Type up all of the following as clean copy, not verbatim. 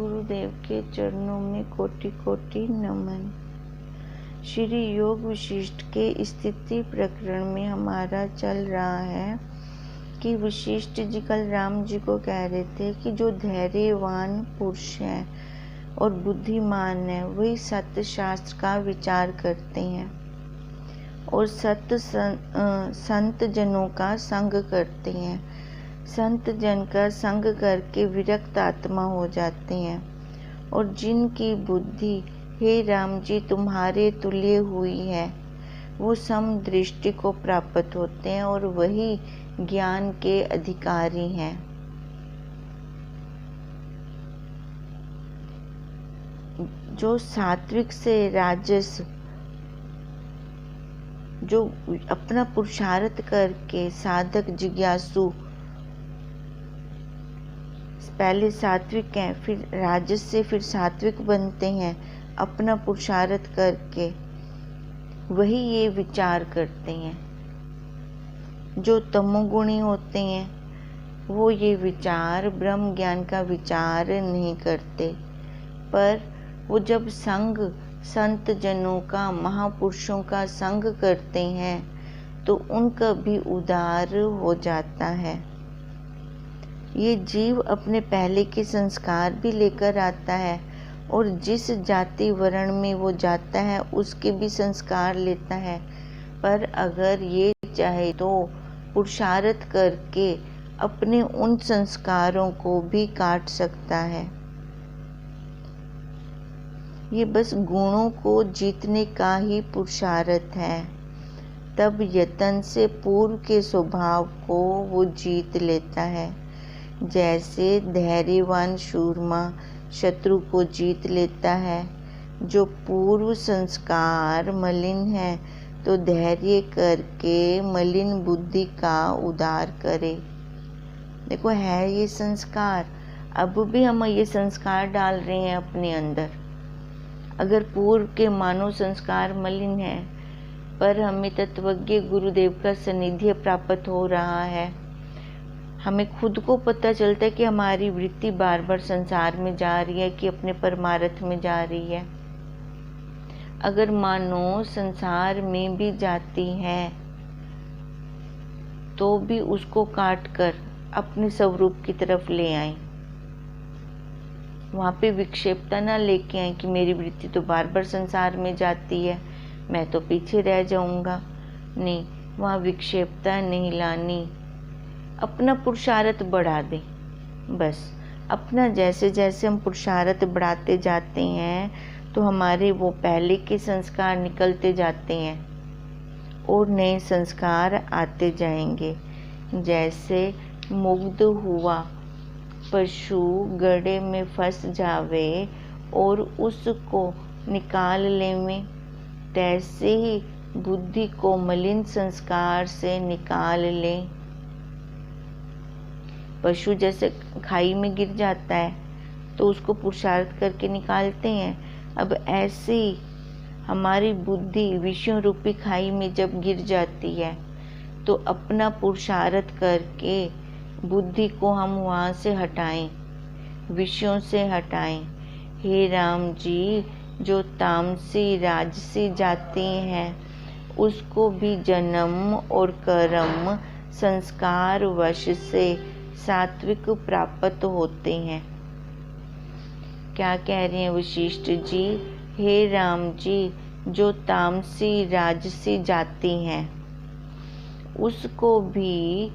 गुरुदेव के चरणों में कोटि कोटि नमन। श्री योग वशिष्ठ के स्थिति प्रकरण में हमारा चल रहा है कि वशिष्ठ जी कल राम जी को कह रहे थे कि जो धैर्यवान पुरुष है और बुद्धिमान है वही सत्य शास्त्र का विचार करते हैं और सत्य संत जनों का संग करते हैं। संत जन का संग करके विरक्त आत्मा हो जाते हैं और जिनकी बुद्धि हे राम जी तुम्हारे तुल्य हुई है वो सम दृष्टि को प्राप्त होते हैं और वही ज्ञान के अधिकारी हैं। जो सात्विक से राजस, जो अपना पुरुषार्थ करके साधक जिज्ञासु पहले सात्विक हैं फिर राजस से फिर सात्विक बनते हैं, अपना पुरुषार्थ करके वही ये विचार करते हैं। जो तमोगुणी होते हैं वो ये विचार ब्रह्म ज्ञान का विचार नहीं करते, पर वो जब संग संत जनों का महापुरुषों का संग करते हैं तो उनका भी उद्धार हो जाता है। ये जीव अपने पहले के संस्कार भी लेकर आता है और जिस जाति वर्ण में वो जाता है उसके भी संस्कार लेता है, पर अगर ये चाहे तो पुरुषार्थ करके अपने उन संस्कारों को भी काट सकता है। ये बस गुणों को जीतने का ही पुरुषार्थ है, तब यत्न से पूर्व के स्वभाव को वो जीत लेता है। जैसे धैर्यवान शूरमा शत्रु को जीत लेता है। जो पूर्व संस्कार मलिन है तो धैर्य करके मलिन बुद्धि का उद्धार करे। देखो है ये संस्कार, अब भी हम ये संस्कार डाल रहे हैं अपने अंदर। अगर पूर्व के मानव संस्कार मलिन है पर हमें तत्वज्ञ गुरुदेव का सानिध्य प्राप्त हो रहा है, हमें खुद को पता चलता है कि हमारी वृत्ति बार बार संसार में जा रही है कि अपने परमार्थ में जा रही है। अगर मानो संसार में भी जाती है तो भी उसको काट कर अपने स्वरूप की तरफ ले आए। वहाँ पे विक्षेपता ना लेके आए कि मेरी वृत्ति तो बार बार संसार में जाती है, मैं तो पीछे रह जाऊंगा। नहीं, वहाँ विक्षेपता नहीं लानी, अपना पुरुषार्थ बढ़ा दें। बस अपना जैसे जैसे हम पुरुषार्थ बढ़ाते जाते हैं तो हमारे वो पहले के संस्कार निकलते जाते हैं और नए संस्कार आते जाएंगे। जैसे मुग्ध हुआ पशु गड्ढे में फंस जावे और उसको निकाल लेवे, तैसे ही बुद्धि को मलिन संस्कार से निकाल लें। पशु जैसे खाई में गिर जाता है तो उसको पुरुषार्थ करके निकालते हैं। अब ऐसे ही हमारी बुद्धि विषयों रूपी खाई में जब गिर जाती है तो अपना पुरुषार्थ करके बुद्धि को हम वहाँ से हटाएं, विषयों से हटाएं। हे राम जी, जो तामसी राजसी जाते हैं उसको भी जन्म और कर्म संस्कार वश से सात्विक प्राप्त होते हैं। क्या कह रहे हैं वशिष्ठ जी? हे राम जी, जो तामसी राजसी जाती हैं उसको भी,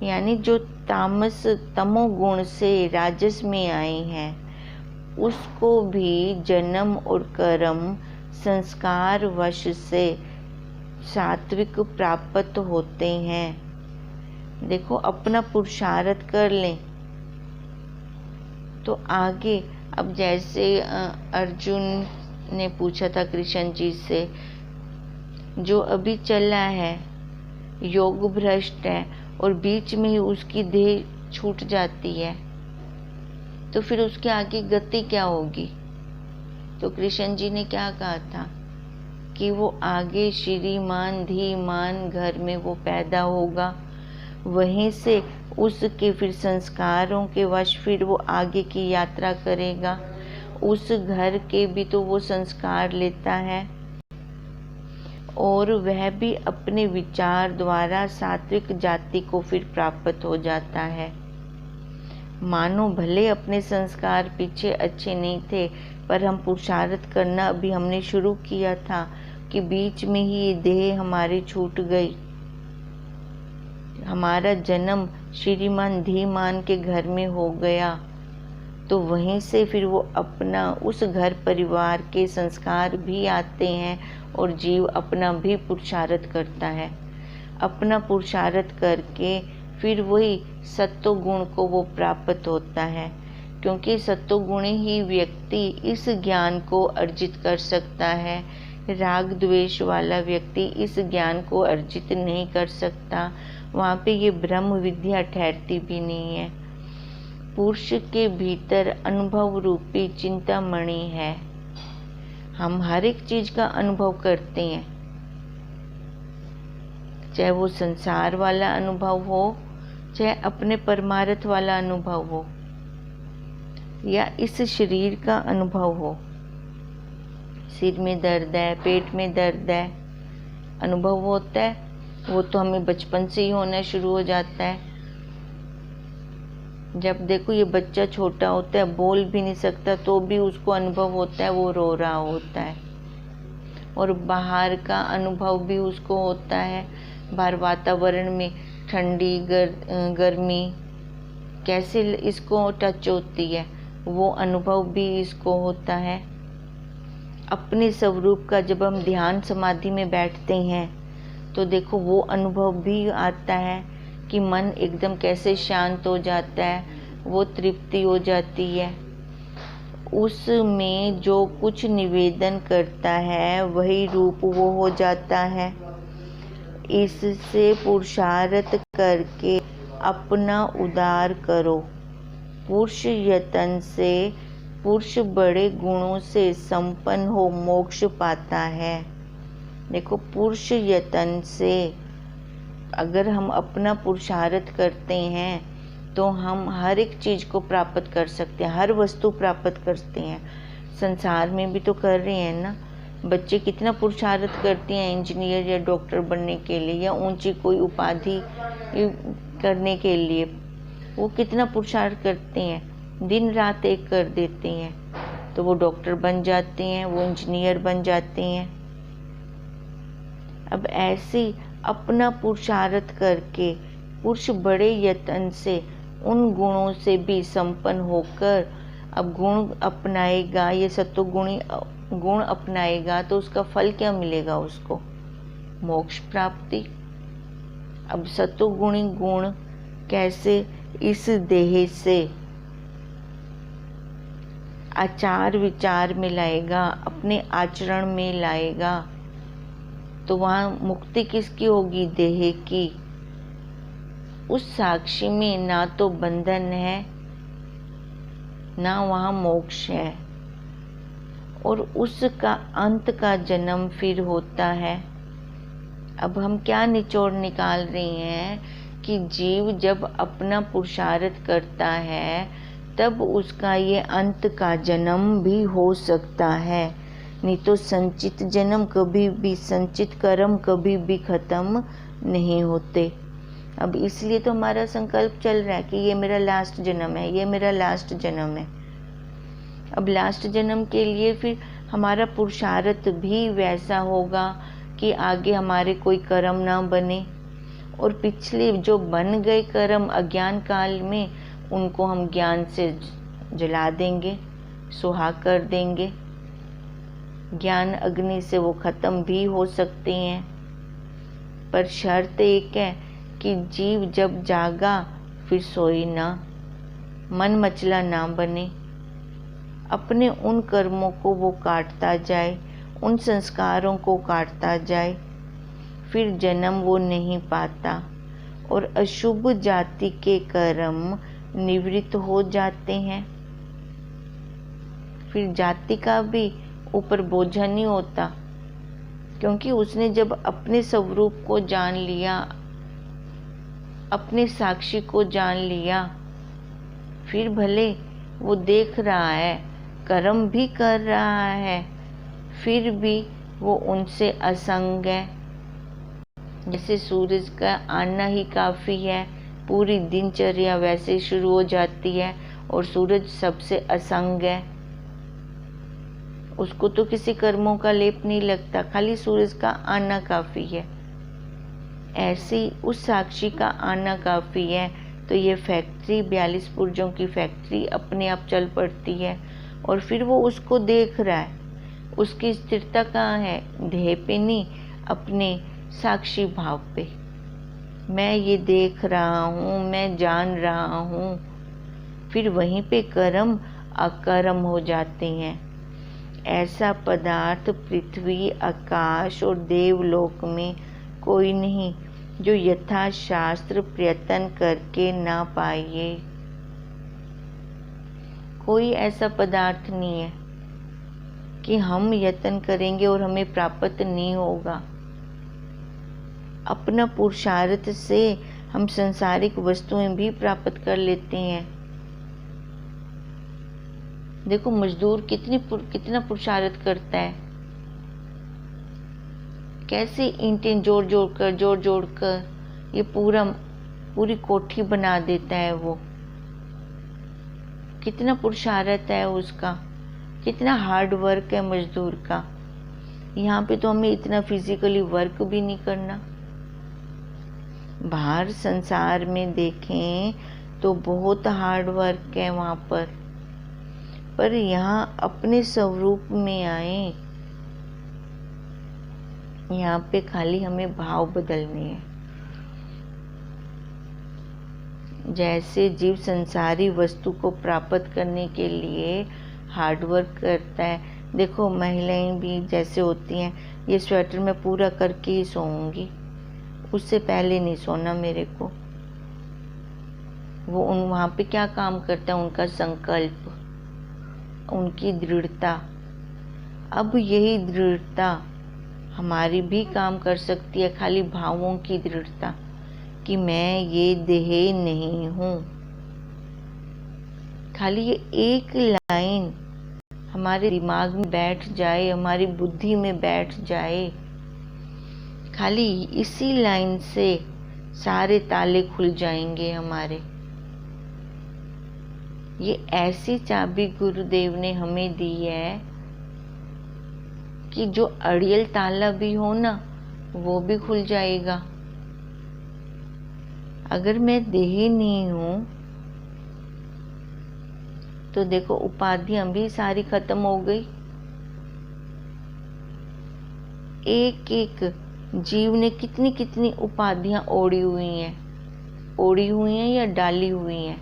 यानी जो तामस तमोगुण से राजस में आए हैं उसको भी जन्म और कर्म संस्कार वश से सात्विक प्राप्त होते हैं। देखो अपना पुरुषार्थ कर लें तो आगे। अब जैसे अर्जुन ने पूछा था कृष्ण जी से, जो अभी चला है योग भ्रष्ट है और बीच में ही उसकी देह छूट जाती है तो फिर उसके आगे गति क्या होगी? तो कृष्ण जी ने क्या कहा था कि वो आगे श्रीमान धीमान घर में वो पैदा होगा, वहीं से उसके फिर संस्कारों के वश फिर वो आगे की यात्रा करेगा। उस घर के भी तो वो संस्कार लेता है और वह भी अपने विचार द्वारा सात्विक जाति को फिर प्राप्त हो जाता है। मानो भले अपने संस्कार पीछे अच्छे नहीं थे, पर हम पुरुषार्थ करना अभी हमने शुरू किया था कि बीच में ही ये देह हमारी छूट गई। हमारा जन्म श्रीमान धीमान के घर में हो गया, तो वहीं से फिर वो अपना उस घर परिवार के संस्कार भी आते हैं और जीव अपना भी पुरुषार्थ करता है। अपना पुरुषार्थ करके फिर वही सत्व गुण को वो प्राप्त होता है, क्योंकि सत्वगुणी ही व्यक्ति इस ज्ञान को अर्जित कर सकता है। राग द्वेष वाला व्यक्ति इस ज्ञान को अर्जित नहीं कर सकता। वहाँ पे ये ब्रह्म विद्या ठहरती भी नहीं है। पुरुष के भीतर अनुभव रूपी चिंतामणि है। हम हर एक चीज का अनुभव करते हैं, चाहे वो संसार वाला अनुभव हो, चाहे अपने परमार्थ वाला अनुभव हो, या इस शरीर का अनुभव हो। सिर में दर्द है, पेट में दर्द है, अनुभव होता है। वो तो हमें बचपन से ही होना शुरू हो जाता है। जब देखो ये बच्चा छोटा होता है, बोल भी नहीं सकता, तो भी उसको अनुभव होता है वो रो रहा होता है। और बाहर का अनुभव भी उसको होता है। बाहर वातावरण में ठंडी गर्मी कैसे इसको टच होती है, वो अनुभव भी इसको होता है। अपने स्वरूप का जब हम ध्यान समाधि में बैठते हैं तो देखो वो अनुभव भी आता है कि मन एकदम कैसे शांत हो जाता है, वो तृप्ति हो जाती है। उसमें जो कुछ निवेदन करता है वही रूप वो हो जाता है। इससे पुरुषार्थ करके अपना उद्धार करो। पुरुष यतन से पुरुष बड़े गुणों से संपन्न हो मोक्ष पाता है। देखो पुरुष यतन से अगर हम अपना पुरुषार्थ करते हैं तो हम हर एक चीज़ को प्राप्त कर सकते हैं, हर वस्तु प्राप्त करते हैं। संसार में भी तो कर रहे हैं ना। बच्चे कितना पुरुषार्थ करते हैं इंजीनियर या डॉक्टर बनने के लिए, या ऊंची कोई उपाधि करने के लिए। वो कितना पुरुषार्थ करते हैं, दिन रात एक कर देते हैं, तो वो डॉक्टर बन जाते हैं, वो इंजीनियर बन जाते हैं। अब ऐसे अपना पुरुषार्थ करके पुरुष बड़े यत्न से उन गुणों से भी संपन्न होकर अब गुण अपनाएगा, ये सत्वगुणी गुण अपनाएगा, तो उसका फल क्या मिलेगा उसको? मोक्ष प्राप्ति। अब सत्वगुणी गुण कैसे? इस देह से आचार विचार में लाएगा, अपने आचरण में लाएगा, तो वहाँ मुक्ति किसकी होगी? देह की। उस साक्षी में ना तो बंधन है, ना वहाँ मोक्ष है, और उसका अंत का जन्म फिर होता है। अब हम क्या निचोड़ निकाल रहे हैं कि जीव जब अपना पुरुषार्थ करता है तब उसका ये अंत का जन्म भी हो सकता है। नहीं तो संचित जन्म कभी भी, संचित कर्म कभी भी खत्म नहीं होते। अब इसलिए तो हमारा संकल्प चल रहा है कि ये मेरा लास्ट जन्म है, ये मेरा लास्ट जन्म है। अब लास्ट जन्म के लिए फिर हमारा पुरुषार्थ भी वैसा होगा कि आगे हमारे कोई कर्म ना बने, और पिछले जो बन गए कर्म अज्ञान काल में, उनको हम ज्ञान से जला देंगे, सुहा कर देंगे। ज्ञान अग्नि से वो खत्म भी हो सकते हैं, पर शर्त एक है कि जीव जब जागा फिर सोई ना, मन मचला ना बने। अपने उन कर्मों को वो काटता जाए, उन संस्कारों को काटता जाए, फिर जन्म वो नहीं पाता, और अशुभ जाति के कर्म निवृत्त हो जाते हैं। फिर जाति का भी ऊपर बोझा नहीं होता, क्योंकि उसने जब अपने स्वरूप को जान लिया, अपने साक्षी को जान लिया, फिर भले वो देख रहा है, कर्म भी कर रहा है, फिर भी वो उनसे असंग है। जैसे सूरज का आना ही काफ़ी है, पूरी दिनचर्या वैसे शुरू हो जाती है और सूरज सबसे असंग है। उसको तो किसी कर्मों का लेप नहीं लगता, खाली सूरज का आना काफ़ी है। ऐसे ही उस साक्षी का आना काफ़ी है, तो ये फैक्ट्री 42 पुर्जों की फैक्ट्री अपने आप चल पड़ती है और फिर वो उसको देख रहा है। उसकी स्थिरता कहाँ है? देह पे नहीं, अपने साक्षी भाव पे। मैं ये देख रहा हूँ, मैं जान रहा हूँ। फिर वहीं पे कर्म अकर्म हो जाते हैं। ऐसा पदार्थ पृथ्वी, आकाश और देवलोक में कोई नहीं जो यथाशास्त्र प्रयत्न करके ना पाए। कोई ऐसा पदार्थ नहीं है कि हम यत्न करेंगे और हमें प्राप्त नहीं होगा। अपना पुरुषार्थ से हम सांसारिक वस्तुएं भी प्राप्त कर लेते हैं। देखो मजदूर कितना पुरुषार्थ करता है, कैसे ईंटें जोड़ जोड़ कर ये पूरी कोठी बना देता है। वो कितना पुरुषार्थ है उसका, कितना हार्ड वर्क है मजदूर का। यहाँ पे तो हमें इतना फिजिकली वर्क भी नहीं करना। बाहर संसार में देखें तो बहुत हार्ड वर्क है वहाँ पर यहाँ अपने स्वरूप में आए, यहाँ पे खाली हमें भाव बदलने हैं। जैसे जीव संसारी वस्तु को प्राप्त करने के लिए हार्ड वर्क करता है। देखो महिलाएं भी जैसे होती हैं, ये स्वेटर मैं पूरा करके ही सोऊंगी, उससे पहले नहीं सोना मेरे को। वो वहाँ पे क्या काम करता है? उनका संकल्प, उनकी दृढ़ता। अब यही दृढ़ता हमारी भी काम कर सकती है, खाली भावों की दृढ़ता कि मैं ये देह नहीं हूँ। खाली ये एक लाइन हमारे दिमाग में बैठ जाए, हमारी बुद्धि में बैठ जाए, खाली इसी लाइन से सारे ताले खुल जाएंगे हमारे। ये ऐसी चाबी गुरुदेव ने हमें दी है कि जो अड़ियल ताला भी हो ना, वो भी खुल जाएगा। अगर मैं देही नहीं हूँ तो देखो उपाधियां भी सारी खत्म हो गई। एक एक जीव ने कितनी कितनी उपाधियां ओढ़ी हुई हैं या डाली हुई हैं।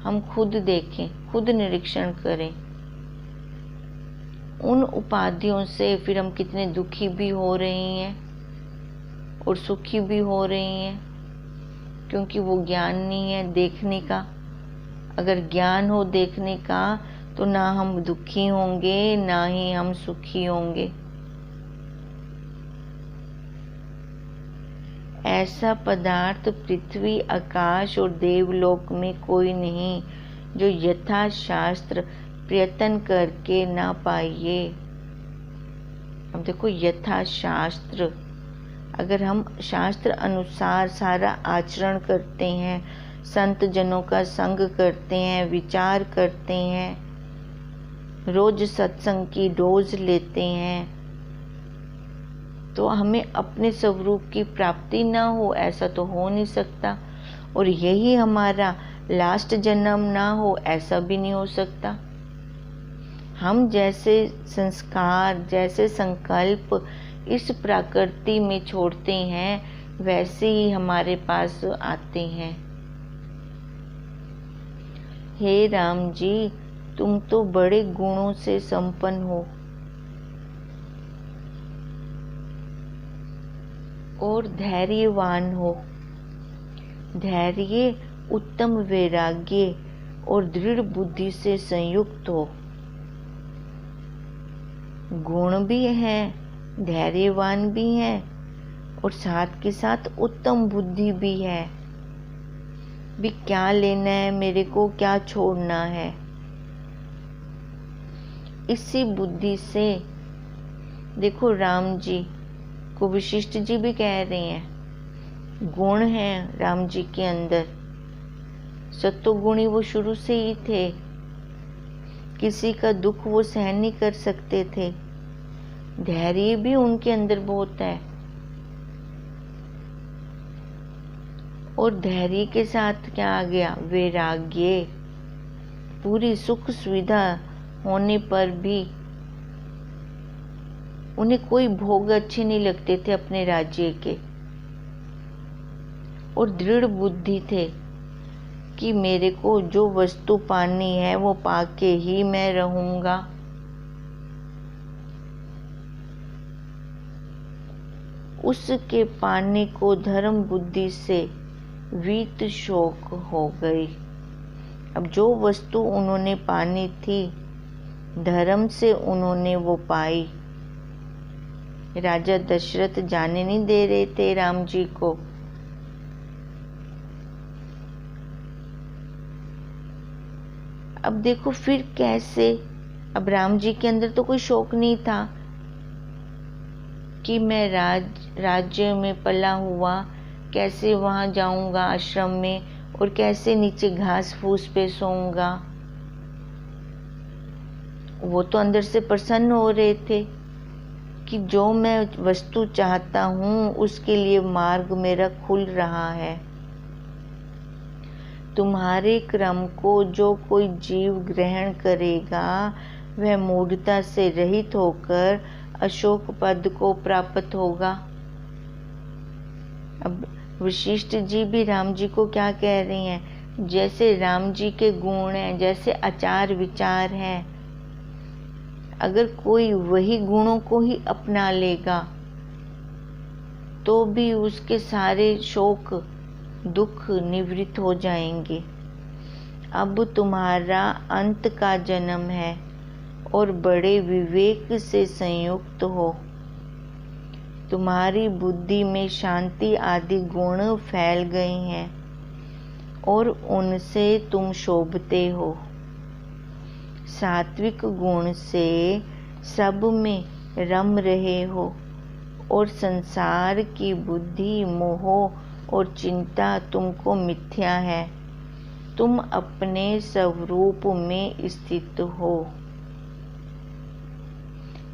हम खुद देखें, खुद निरीक्षण करें। उन उपाधियों से फिर हम कितने दुखी भी हो रहे हैं और सुखी भी हो रहे हैं, क्योंकि वो ज्ञान नहीं है देखने का। अगर ज्ञान हो देखने का तो ना हम दुखी होंगे, ना ही हम सुखी होंगे। ऐसा पदार्थ पृथ्वी, आकाश और देवलोक में कोई नहीं जो यथाशास्त्र प्रयत्न करके ना पाइए। अब देखो यथाशास्त्र, अगर हम शास्त्र अनुसार सारा आचरण करते हैं, संत जनों का संग करते हैं, विचार करते हैं, रोज सत्संग की डोज लेते हैं, तो हमें अपने स्वरूप की प्राप्ति ना हो, ऐसा तो हो नहीं सकता। और यही हमारा लास्ट जन्म ना हो, ऐसा भी नहीं हो सकता। हम जैसे संस्कार, जैसे संकल्प इस प्रकृति में छोड़ते हैं, वैसे ही हमारे पास आते हैं। हे राम जी, तुम तो बड़े गुणों से संपन्न हो और धैर्यवान हो। धैर्य, उत्तम वैराग्य और दृढ़ बुद्धि से संयुक्त हो। गुण भी हैं, धैर्यवान भी हैं और साथ के साथ उत्तम बुद्धि भी है। भी क्या लेना है मेरे को, क्या छोड़ना है। इसी बुद्धि से देखो राम जी को वशिष्ठ जी भी कह रहे हैं, गुण हैं राम जी के अंदर, सत्वगुणी वो शुरू से ही थे, किसी का दुख वो सहन नहीं कर सकते थे, धैर्य भी उनके अंदर बहुत है, और धैर्य के साथ क्या आ गया, वैराग्य। पूरी सुख सुविधा होने पर भी उन्हें कोई भोग अच्छे नहीं लगते थे अपने राज्य के, और दृढ़ बुद्धि थे कि मेरे को जो वस्तु पानी है वो पाके ही मैं रहूंगा। उसके पाने को धर्म बुद्धि से वीत शोक हो गई। अब जो वस्तु उन्होंने पानी थी, धर्म से उन्होंने वो पाई। राजा दशरथ जाने नहीं दे रहे थे राम जी को। अब देखो फिर कैसे, अब राम जी के अंदर तो कोई शौक नहीं था कि मैं राज्य में पला हुआ कैसे वहां जाऊंगा आश्रम में, और कैसे नीचे घास फूस पे सोऊंगा। वो तो अंदर से प्रसन्न हो रहे थे कि जो मैं वस्तु चाहता हूँ उसके लिए मार्ग मेरा खुल रहा है। तुम्हारे क्रम को जो कोई जीव ग्रहण करेगा वह मूढ़ता से रहित होकर अशोक पद को प्राप्त होगा। अब वशिष्ठ जी भी राम जी को क्या कह रही हैं, जैसे राम जी के गुण हैं, जैसे आचार विचार हैं, अगर कोई वही गुणों को ही अपना लेगा तो भी उसके सारे शोक दुख निवृत्त हो जाएंगे। अब तुम्हारा अंत का जन्म है और बड़े विवेक से संयुक्त हो। तुम्हारी बुद्धि में शांति आदि गुण फैल गए हैं और उनसे तुम शोभते हो। सात्विक गुण से सब में रम रहे हो और संसार की बुद्धि मोह और चिंता तुमको मिथ्या है। तुम अपने स्वरूप में स्थित हो।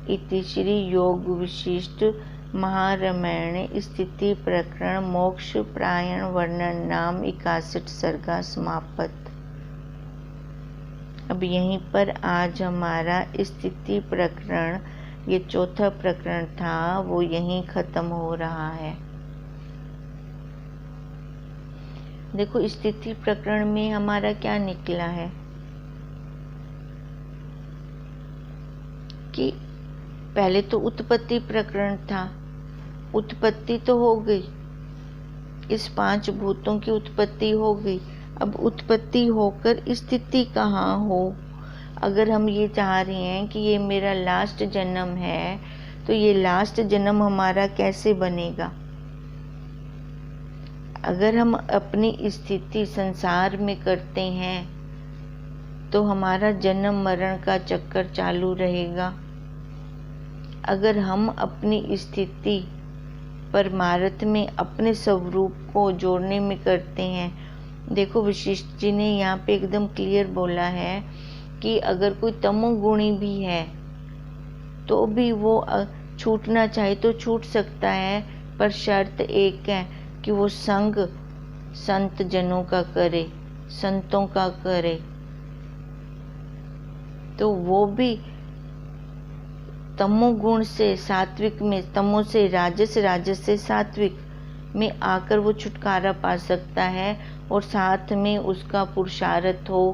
इति श्री योग विशिष्ट महारामायण स्थिति प्रकरण मोक्ष प्रायण वर्णन नाम 61 सर्गा समाप्त। अब यहीं पर आज हमारा स्थिति प्रकरण, ये चौथा प्रकरण था, वो यहीं खत्म हो रहा है। देखो स्थिति प्रकरण में हमारा क्या निकला है कि पहले तो उत्पत्ति प्रकरण था, उत्पत्ति तो हो गई, इस 5 भूतों की उत्पत्ति हो गई। अब उत्पत्ति होकर स्थिति कहाँ हो। अगर हम ये चाह रहे हैं कि ये मेरा लास्ट जन्म है, तो ये लास्ट जन्म हमारा कैसे बनेगा। अगर हम अपनी स्थिति संसार में करते हैं तो हमारा जन्म मरण का चक्कर चालू रहेगा। अगर हम अपनी स्थिति परमार्थ में अपने स्वरूप को जोड़ने में करते हैं, देखो वशिष्ठ जी ने यहाँ पे एकदम क्लियर बोला है कि अगर कोई तमोगुणी भी है तो भी वो छूटना चाहे तो छूट सकता है, पर शर्त एक है कि वो संग संत जनों का करे, संतों का करे। तो वो भी तमोगुण से सात्विक में, तमो से राजस, राजस से सात्विक में आकर वो छुटकारा पा सकता है, और साथ में उसका पुरुषार्थ हो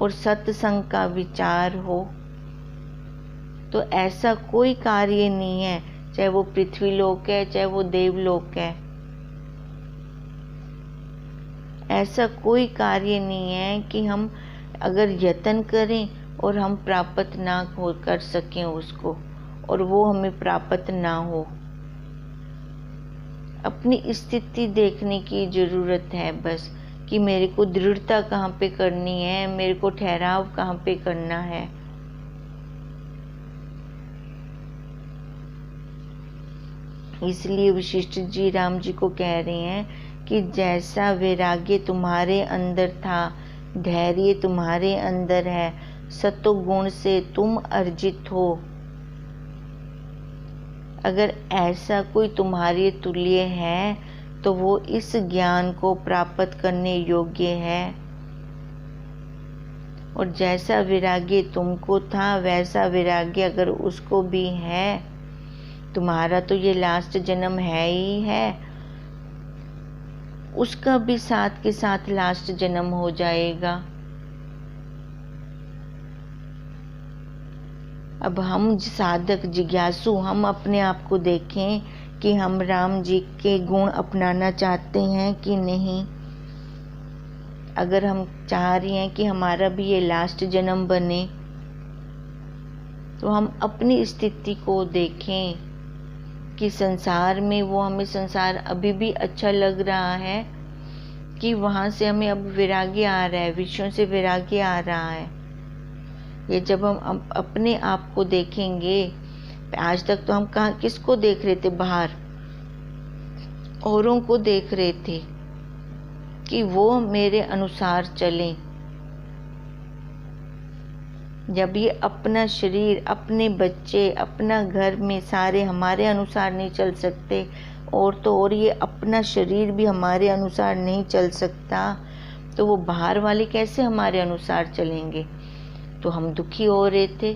और सत्संग का विचार हो। तो ऐसा कोई कार्य नहीं है, चाहे वो पृथ्वी लोक है चाहे वो देवलोक है, ऐसा कोई कार्य नहीं है कि हम अगर यत्न करें और हम प्राप्त ना हो कर सकें उसको, और वो हमें प्राप्त ना हो। अपनी स्थिति देखने की ज़रूरत है बस, कि मेरे को दृढ़ता कहाँ पे करनी है, मेरे को ठहराव कहाँ पे करना है। इसलिए वशिष्ठ जी राम जी को कह रहे हैं कि जैसा वैराग्य तुम्हारे अंदर था, धैर्य तुम्हारे अंदर है, सत्वगुण से तुम अर्जित हो, अगर ऐसा कोई तुम्हारे तुल्य है तो वो इस ज्ञान को प्राप्त करने योग्य है। और जैसा वैराग्य तुमको था वैसा वैराग्य अगर उसको भी है, तुम्हारा तो ये लास्ट जन्म है ही है, उसका भी साथ के साथ लास्ट जन्म हो जाएगा। अब हम साधक जिज्ञासु हम अपने आप को देखें कि हम राम जी के गुण अपनाना चाहते हैं कि नहीं। अगर हम चाह रहे हैं कि हमारा भी ये लास्ट जन्म बने, तो हम अपनी स्थिति को देखें कि संसार में वो हमें संसार अभी भी अच्छा लग रहा है कि वहाँ से हमें अब वैराग्य आ रहा है, विषयों से वैराग्य आ रहा है। ये जब हम अपने आप को देखेंगे, आज तक तो हम कहाँ किसको देख रहे थे, बाहर औरों को देख रहे थे कि वो मेरे अनुसार चलें। जब ये अपना शरीर, अपने बच्चे, अपना घर में सारे हमारे अनुसार नहीं चल सकते, और तो और ये अपना शरीर भी हमारे अनुसार नहीं चल सकता, तो वो बाहर वाले कैसे हमारे अनुसार चलेंगे। तो हम दुखी हो रहे थे।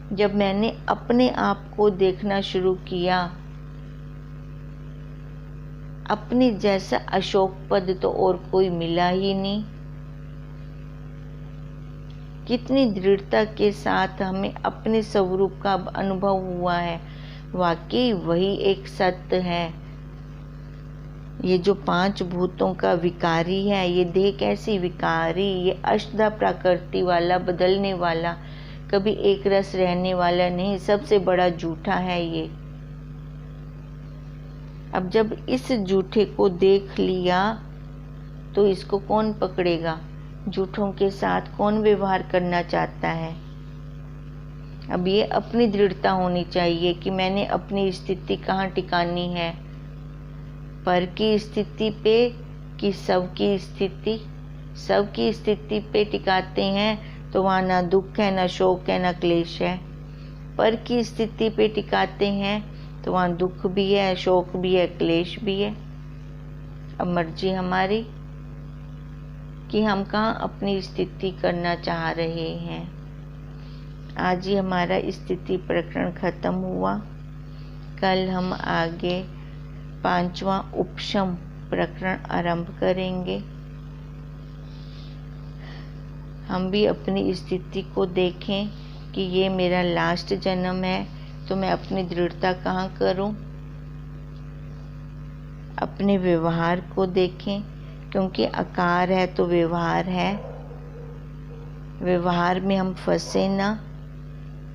जब मैंने अपने आप को देखना शुरू किया, अपने जैसा अशोक पद तो और कोई मिला ही नहीं। कितनी दृढ़ता के साथ हमें अपने स्वरूप का अनुभव हुआ है, वाकई वही एक सत्य है। ये जो 5 भूतों का विकारी है, ये देह कैसी विकारी, ये अष्टधा प्रकृति वाला, बदलने वाला, कभी एक रस रहने वाला नहीं, सबसे बड़ा झूठा है ये। अब जब इस झूठे को देख लिया तो इसको कौन पकड़ेगा, झूठों के साथ कौन व्यवहार करना चाहता है। अब ये अपनी दृढ़ता होनी चाहिए कि मैंने अपनी स्थिति कहाँ टिकानी है, पर की स्थिति पे कि सबकी स्थिति। सबकी स्थिति पे टिकाते हैं तो वहाँ ना दुख है, ना शोक है, ना क्लेश है। पर की स्थिति पे टिकाते हैं तो वहाँ दुख भी है, शोक भी है, क्लेश भी है। अब मर्जी हमारी कि हम कहाँ अपनी स्थिति करना चाह रहे हैं। आज ही हमारा स्थिति प्रकरण खत्म हुआ। कल हम आगे 5वां उपशम प्रकरण आरंभ करेंगे। हम भी अपनी स्थिति को देखें कि ये मेरा लास्ट जन्म है, तो मैं अपनी दृढ़ता कहाँ करूं। अपने व्यवहार को देखें, क्योंकि आकार है तो व्यवहार है। व्यवहार में हम फंसे ना,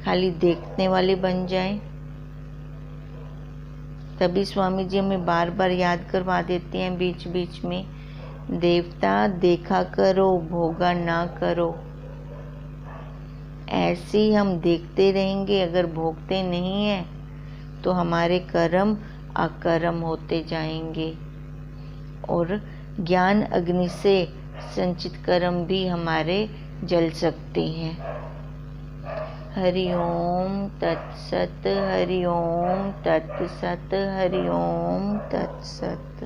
खाली देखने वाले बन जाएं। तभी स्वामी जी हमें बार बार याद करवा देते हैं बीच बीच में, देवता देखा करो, भोगा ना करो। ऐसे ही हम देखते रहेंगे, अगर भोगते नहीं हैं तो हमारे कर्म अकर्म होते जाएंगे, और ज्ञान अग्नि से संचित कर्म भी हमारे जल सकते हैं। हरि ओम तत्सत, हरि ओम तत्सत, हरि ओम तत्सत।